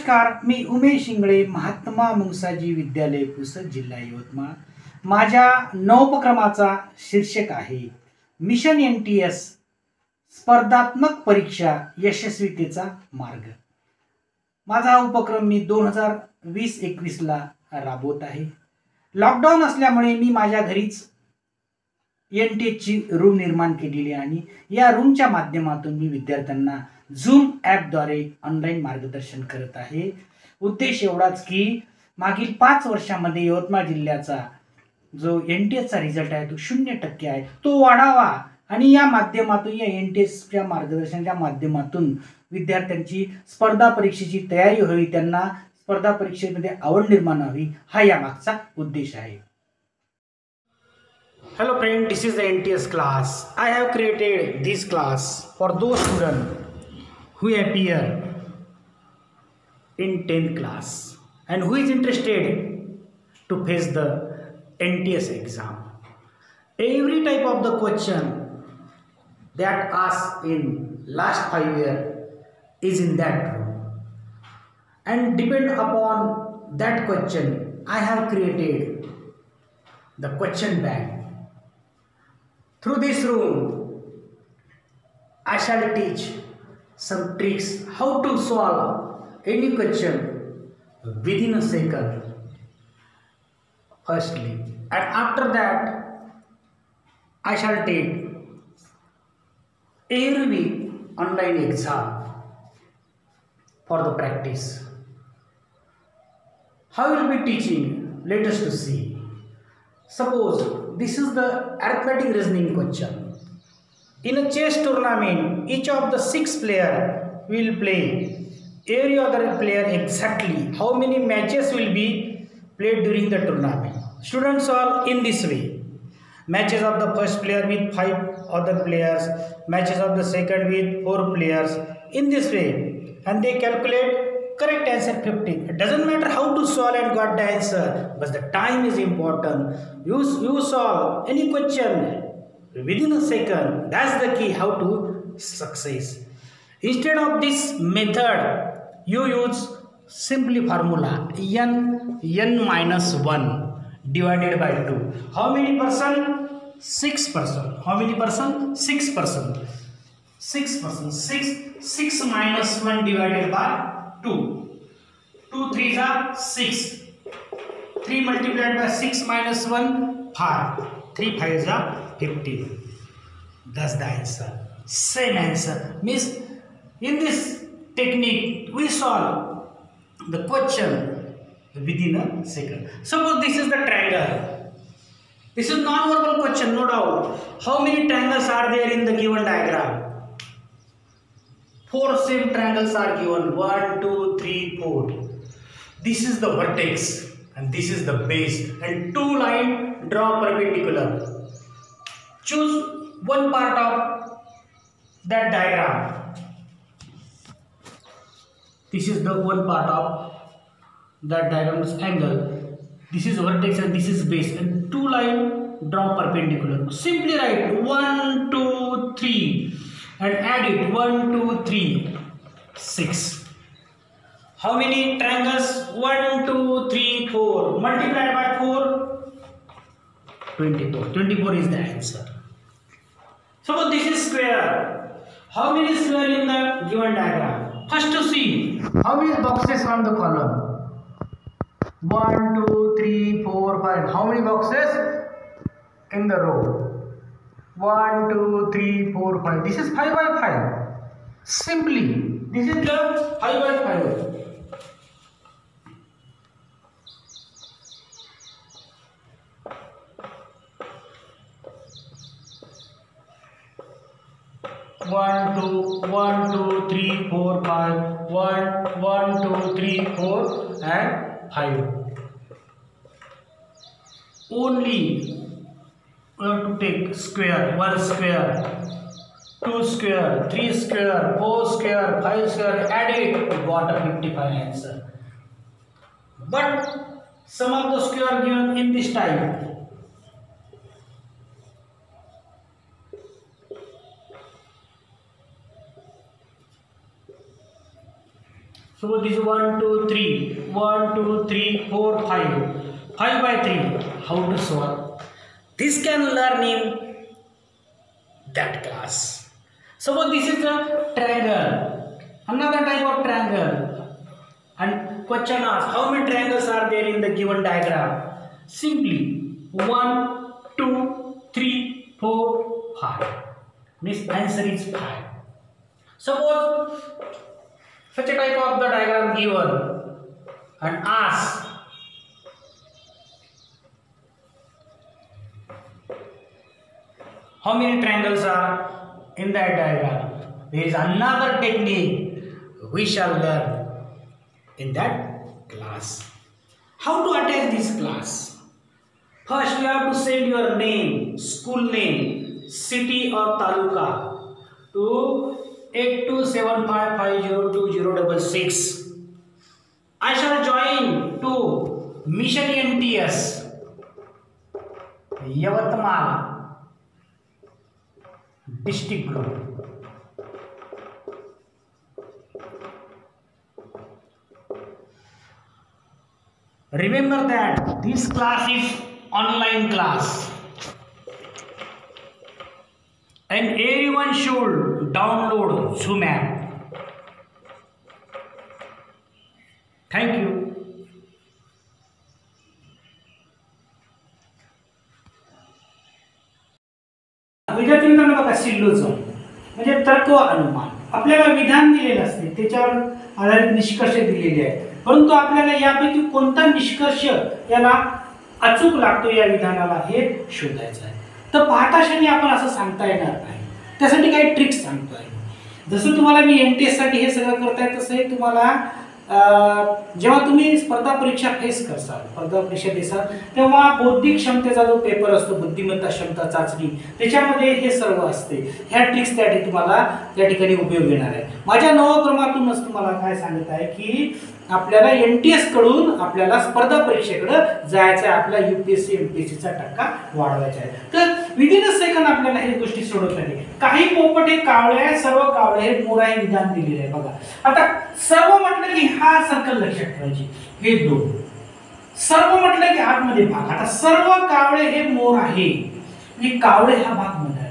नमस्कार, मी उमेश इंगळे, महात्मा मुंगसाजी विद्यालय पुसद, जिल्हा यवतमाळ. माझ्या नवोपक्रमाचा शीर्षक आहे मिशन NTS स्पर्धात्मक परीक्षा यशस्वीतेचा मार्ग. माझा हा उपक्रम मी 2020-21 ला राबवत आहे. लॉकडाऊन असल्यामुळे मी माझ्या घरीच NTS ची रूम निर्माण केलेली आणि या रूमच्या माध्यमातून मी विद्यार्थ्यांना झूम ॲपद्वारे ऑनलाईन मार्गदर्शन करत आहे. उद्देश एवढाच की मागील 5 वर्षामध्ये यवतमाळ जिल्ह्याचा जो NTS चा रिझल्ट आहे तो 0% आहे, तो वाढावा आणि या माध्यमातून या NTS च्या मार्गदर्शनाच्या माध्यमातून विद्यार्थ्यांची स्पर्धा परीक्षेची तयारी व्हावी, त्यांना स्पर्धा परीक्षेमध्ये आवड निर्माण व्हावी, हा या मागचा उद्देश आहे. Hello friend, this is the NTS class. I have created this class for those students who appear in 10th class and who is interested to face the NTS exam. Every type of the question that asked in last 5 years is in that room, and depend upon that question I have created the question bank. Through this room, I shall teach some tricks how to solve any question within a second. Firstly, and after that, I shall take every week online exam for the practice. How will be teaching? Let us to see. Suppose this is the arithmetic reasoning question. In a chess tournament, each of the 6 players will play every other player exactly how many matches will be played during the tournament. Students solve in this way. Matches of the first player with 5 other players, matches of the second with 4 players, in this way, and they calculate correct answer 15. It doesn't matter how to solve and got the answer, but the time is important. You solve any question within a second. That's the key how to success. Instead of this method, you use simply formula n minus 1 divided by 2. How many person? 6%. How many person? 6%. 6%. 6 minus 1 divided by 2. 2 3s are 6. 3 multiplied by 6 minus 1, 5. 3 5s are 15. That's the answer. Same answer. Means in this technique we solve the question within a second. Suppose this is the triangle. This is non-verbal question, no doubt. How many triangles are there in the given diagram? 4 same triangles are given. 1 2 3 4. This is the vertex and this is the base, and 2 lines draw perpendicular. Choose one part of that diagram. This is the one part of that diagram's angle. This is vertex and this is base, and 2 lines draw perpendicular. Simply write 1 2 3 and add it. 1 2 3 6. How many triangles? 1 2 3 4 multiplied by 4, 24. 24 is the answer. Suppose this is square. How many square in the given diagram? First to see how many boxes on the column. 1 2 3 4 5. How many boxes in the row? 1 2 3 4 5. This is 5 by 5. Simply this is the 5 by 5. 1 2 3 4 5. 1 2 3 4 and 5. Only we have to take square. 1 square, 2 square, 3 square, 4 square, 5 square. Add it, got a 55 answer. But some of the square given in this type. So this is 1, 2, 3, 1, 2, 3, 4, 5. 5 by 3. How to solve? This can learn in that class. So this is a triangle. Another type of triangle. And question asks, how many triangles are there in the given diagram? Simply 1, 2, 3, 4, 5. This answer is 5. Suppose such a type of the diagram given and ask how many triangles are in that diagram. There is another technique we shall learn in that class. How to attach this class? First you have to send your name, school name, city or taluka to 8275502066. I shall join to Mission NTS Yavatmal district group. Remember that this class is online class and everyone should download Zoom app. Thank you. विद्यार्थी मित्रांनो बघा सिल्लोचं म्हणजे तर्क अनुमान आपल्याला विधान दिलेलं असते त्याच्यावर आधारित निष्कर्ष दिलेले आहेत परंतु आपल्याला यापैकी कोणता निष्कर्ष याला अचूक लागतो या विधानाला हे शोधायचं आहे तर पाहता क्षणी आपण असं सांगता येणार नाही त्यासाठी काही ट्रिक्स सांगतोय जसं तुम्हाला मी एनटीएस साठी हे सगळं करताय तसं हे तुम्हाला जेव्हा तुम्ही स्पर्धा परीक्षा फेस करसाल स्पर्धा परीक्षा देसाल तेव्हा बौद्धिक क्षमतेचा जो पेपर असतो बुद्धिमत्ता क्षमता चाचणी त्याच्यामध्ये हे सर्व असते ह्या ट्रिक्स त्या तुम्हाला त्या ठिकाणी उपयोग येणार आहे माझ्या नवक्रमातूनच तुम्हाला काय सांगत आहे की आपल्याला एनटीएस कडून आपल्याला स्पर्धा परीक्षेकडे जायचं आहे आपला यूपीएससी एमपीएससीचा टक्का वाढवायचा आहे तर विदिन अ सेकंड आपल्याला हे गोष्टी सोडवता येईल काही पोपट हे कावळे आहे सर्व कावळे हे मोर आहे विधान दिलेले आहे बघा आता सर्व म्हटलं की हा सर्कल लक्षात ठेवायची हे दोन सर्व म्हटलं की आतमध्ये भाग आता सर्व कावळे हे मोर आहे म्हणजे कावळे हा भाग मोठा आहे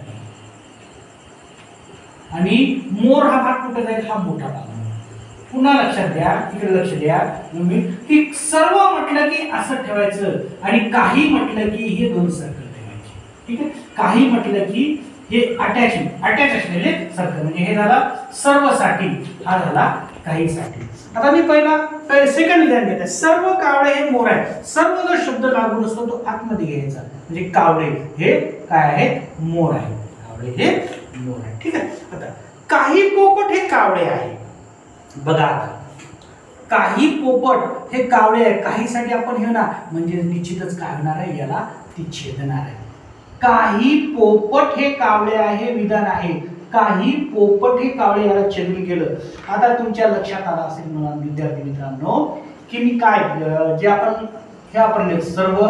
आणि मोर हा भाग कुठे जाईल हा मोठा भाग पुन्हा लक्षात द्या इकडे लक्ष द्या मी की सर्व म्हटलं की असं ठेवायचं आणि काही म्हटलं की हे दोन सर्कल ठेवायचे ठीक आहे काही म्हटलं की हे अटॅच असलेले सर्कल म्हणजे हे झाला सर्वसाठी हा झाला काहीसाठी आता मी पहिला सेकंड विधान घेते सर्व कावळे हे मोर आहे सर्व जो शब्द लागून असतो तो आतमध्ये घ्यायचा म्हणजे कावळे हे काय आहेत मोर आहे कावळे हे मोर आहे ठीक आहे आता काही पोपट हे कावळे आहे बघा काही पोपट हे कावळे आहे काहीसाठी आपण हे ना म्हणजे निश्चितच काय होणार आहे याला ती छेदणार आहे काही पोपट हे कावळे आहे विधान आहे काही पोपट हे कावळे याला छेदून गेलं आता तुमच्या लक्षात आलं असेल म्हणा विद्यार्थी मित्रांनो की मी काय जे आपण हे वापरले सर्व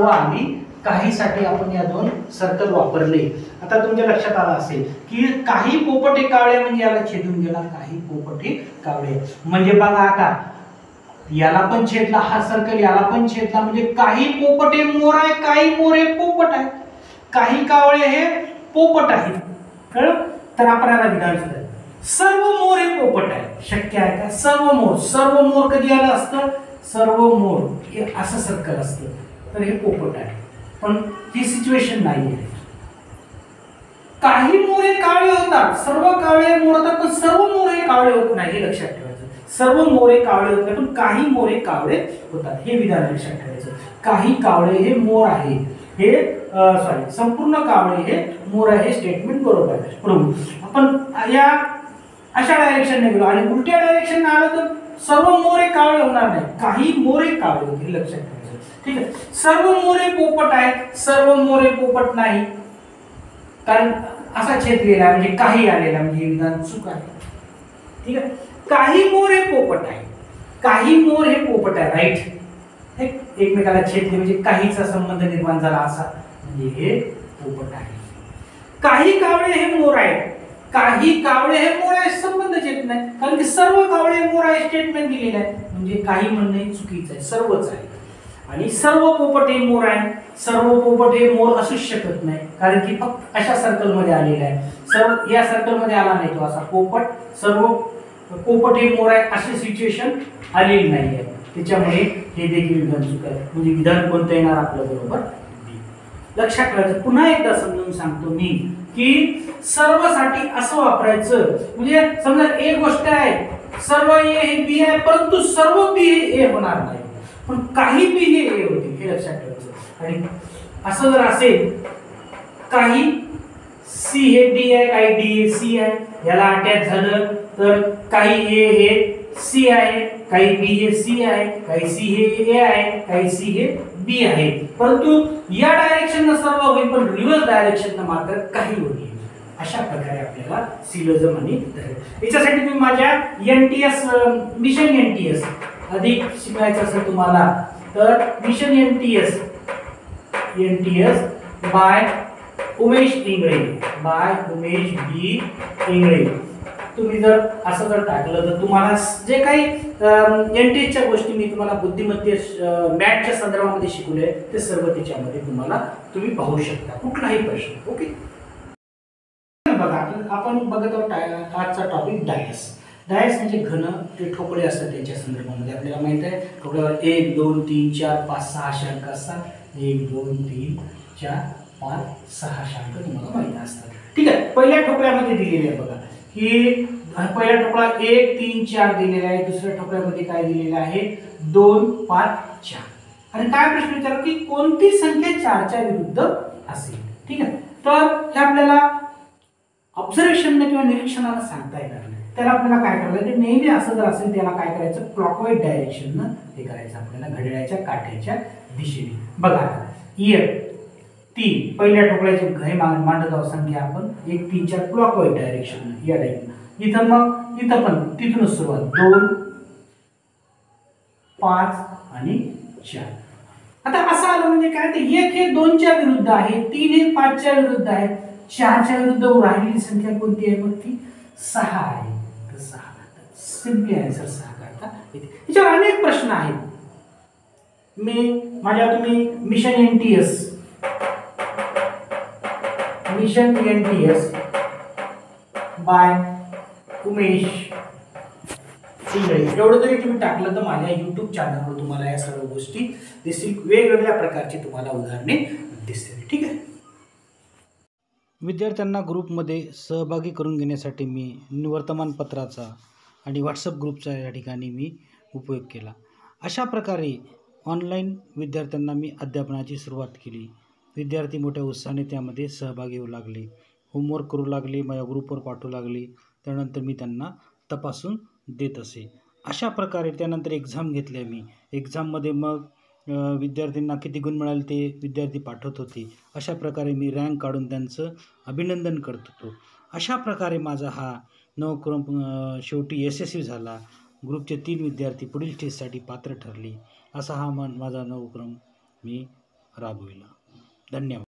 आणि काहीसाठी आपण या दोन सर्कल वापरले आता तुमच्या लक्षात आलं असेल की काही पोपट हे कावळे म्हणजे याला छेदून गेला काही पोपट हे कावळे म्हणजे बघा आता याला पण छेदला हा सर्कल याला पण छेदला म्हणजे काही पोपट हे मोर आहे काही मोर हे पोपट आहे काही कावळे हे पोपट आहेत कळलं तर आपण याला विधान सर्व मोर हे पोपट आहे शक्य आहे का सर्व मोर कधी आलं असतं सर्व मोर हे असं सर्कल असतं तर हे पोपट आहे पण ही सिच्युएशन नाही आहे काही मोर हे कावळे होतात सर्व कावळे मोर होतात पण सर्व मोर हे कावळे होत नाही हे लक्षात ठेवायचं सर्व मोर हे कावळे होत नाही पण काही मोर हे कावळे होतात हे विधान लक्षात ठेवायचं काही कावळे हे मोर आहे हे सॉरी संपूर्ण कावळे हे मोर आहे हे स्टेटमेंट बरोबर आहे बरोबर आपण या अशा डायरेक्शनने गेलो आणि उलट्या डायरेक्शनने आलं तर सर्व मोर हे कावळे होणार नाही काही मोर हे कावळे होतील हे लक्षात ठेवायचं ठीक आहे सर्व मोर हे पोपट आहेत सर्व मोर हे पोपट नाही कारण असा छेदलेला आहे म्हणजे काही आलेला म्हणजे विधान चूक आहे ठीक आहे काही मोर हे पोपट आहे काही मोर हे पोपट आहे राईट एकमेकाला छेदले म्हणजे काहीचा संबंध निर्माण झाला असा म्हणजे हे पोपट आहे काही कावळे हे मोर आहेत काही कावळे हे मोराशी संबंधच येत नाही, कारण की सर्व कावळे मोरा स्टेटमेंट दिलेलं आहे, म्हणजे काही म्हणणे चुकीचं आहे, सर्वच आहे. आणि सर्व पोपट हे मोर आहे, सर्व पोपट हे मोर असूच शकत नाही, कारण की फक्त अशा सर्कल मध्ये आलेला आहे. सर्व या सर्कल मध्ये आला नाही तो असा पोपट, सर्व पोपट हे मोर आहे अशी सिच्युएशन आलेली नाही आहे. त्याच्यामुळे हे देखील विधान चूक आहे. म्हणजे विधान कोणतं येणार आपल्या बरोबर बी. लक्षात ठेवायचं. पुन्हा एकदा समजून सांगतो मी की सर्वसाठी असं वापरायचं, म्हणजे समजा एक गोष्ट आहे सर्व ए हे बी आहे, परंतु सर्व बी हे ए होणार नाही, पण काही बी हे ए होतील, हे लक्षात ठेवायचं. आणि असं जर असेल काही सी हे डी आहे, काही डी हे सी आहे, याला अटॅच झालं तर काही ए हे सी आहे, काही बी हे सी आहे, काही सी हे ए आहे, काही सी हे बी आहे, परंतु या डायरेक्शन सर्व होईल, पण रिव्हर्स डायरेक्शन मात्र काही होईल. अशा प्रकारे आपल्याला सिलोजम आणि याच्यासाठी तुम्ही माझ्या एनटीएस मिशन एनटीएस अधिक शिकायचं असेल तुम्हाला तर mission NTS by Umesh Ingale, by Umesh B Ingale, तुम्ही जर असं जर टाकलं तर तुम्हाला जे काही एनटीएसच्या गोष्टी मी तुम्हाला बुद्धिमत्ते मॅथच्या संदर्भामध्ये शिकवले ते सर्व त्याच्यामध्ये तुम्ही पाहू शकता, कुठलाही प्रश्न. ओके, बघा आपण बघत आहोत आजचा टॉपिक डायस. डायस म्हणजे घन, ते ठोकळे असतात त्यांच्या संदर्भामध्ये आपल्याला माहित आहे. ठोकळ्यावर 1 2 3 4 5 6 असे अंक असतात. 1 2 3 4 5 6 असे अंक तुम्हाला माहित असतात. ठीक आहे, पहिल्या ठोकळ्यामध्ये दिलेले आहे बघा की पहिला ठोकळा 1 3 4 दिलेला आहे, दुसऱ्या ठोकळ्यामध्ये काय दिलेलं आहे 2 5 4. आणि काय प्रश्न विचारला की कोणती संख्या 4च्या विरुद्ध असेल. ठीक आहे, तर हे आपल्याला ऑब्झर्वेशन किंवा निरीक्षणाला सांगता येणार नाही. त्याला आपल्याला काय करायचं की नेहमी असं जर असेल त्याला काय करायचं क्लॉकवाईज डायरेक्शननं हे करायचं आपल्याला घड्याळाच्या काट्याच्या दिशेने. बघा इयर 3 पहिल्या ठोकळ्याची घे मांडत आहोत संख्या आपण 1 3 4 क्लॉकवाईज डायरेक्शन या टाइपनं. इथं मग इथं पण तिथूनच सुरुवात 2 5 आणि 4. आता असं आलं म्हणजे काय तर 1 हे 2च्या विरुद्ध आहे, 3 हे 5च्या विरुद्ध आहे, 4च्या विरुद्ध राहिलेली संख्या कोणती आहे मग ती 6 आहे. तर 6 सिंपली आन्सर 6 करता येते. याच्यावर अनेक प्रश्न आहेत. माझ्या तुम्ही mission NTS by Umesh Ingale एवढं जरी तुम्ही टाकलं तर माझ्या YouTube चॅनलवर तुम्हाला या सर्व गोष्टी दिसतील, वेगवेगळ्या प्रकारची तुम्हाला उदाहरणे दिसतील. ठीक आहे, विद्यार्थ्यांना ग्रुपमध्ये सहभागी करून घेण्यासाठी मी वर्तमानपत्राचा आणि व्हॉट्सअप ग्रुपचा या ठिकाणी मी उपयोग केला. अशा प्रकारे ऑनलाईन विद्यार्थ्यांना मी अध्यापनाची सुरुवात केली. विद्यार्थी मोठ्या उत्साहाने त्यामध्ये सहभागी होऊ लागले, होमवर्क करू लागले, माझ्या ग्रुपवर पाठवू लागले. त्यानंतर मी त्यांना तपासून देत असे. अशा प्रकारे त्यानंतर एक्झाम घेतल्या मी. एक्झाममध्ये मग विद्यार्थ्यांना किती गुण मिळाले ते विद्यार्थी पाठवत होते. अशा प्रकारे मी रँक काढून त्यांचं अभिनंदन करत होतो. अशा प्रकारे माझा हा नवक्रम शेवटी यशस्वी झाला. ग्रुपचे 3 विद्यार्थी पुढील स्टेजसाठी पात्र ठरले. असा हा माझा नवक्रम मी राबविला. धन्यवाद.